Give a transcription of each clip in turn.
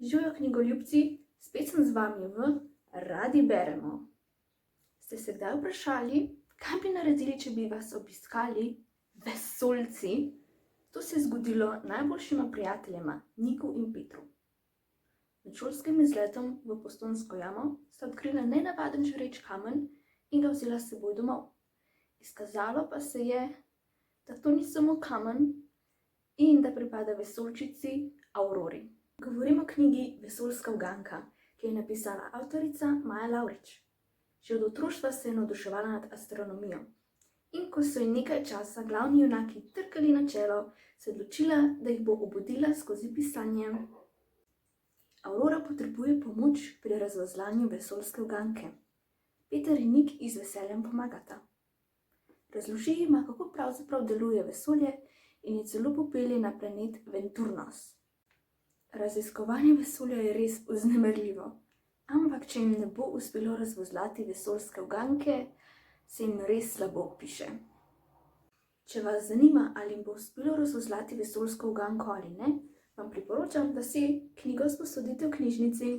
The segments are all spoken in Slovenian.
Živijo knjigoljubci, spet sem z vami v Radi beremo. Ste se kdaj vprašali, kaj bi naredili, če bi vas obiskali vesoljci? To se je zgodilo najboljšima prijateljema Niku in Petru. Med šolskim izletom v Postojnsko jamo sta odkrila nenavaden žareč kamen in ga vzela s seboj domov. Izkazalo pa se je, da to ni samo kamen in da pripada vesoljčici Aurori. Govorim o knjigi Vesoljska uganka, ki je napisala avtorica Maja Lavrič. Že od otroštva se je navduševala nad astronomijo. In ko so ji nekaj časa glavni junaki trkali na čelo, se je odločila, da jih bo obudila skozi pisanje. Aurora potrebuje pomoč pri razvozlanju vesoljske uganke. Peter in Nik ji z veseljem pomagata. Razloži jima, kako pravzaprav deluje vesolje in je celo popelje na planet Venturnos. Raziskovanje vesolja je res vznemirljivo, ampak če jim ne bo uspelo razvozlati vesoljske uganke, se jim res slabo piše. Če vas zanima, ali jim bo uspelo razvozlati vesoljsko uganko ali ne, vam priporočam, da si knjigo sposodite v knjižnici.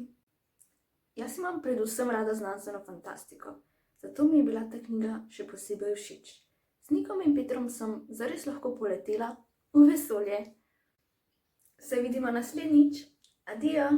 Jaz imam predvsem rada znanstveno fantastiko, zato mi je bila ta knjiga še posebej všeč. Z Nikom in Petrom sem zares lahko poletela v vesolje. Se vidimo naslednjič. Adijo!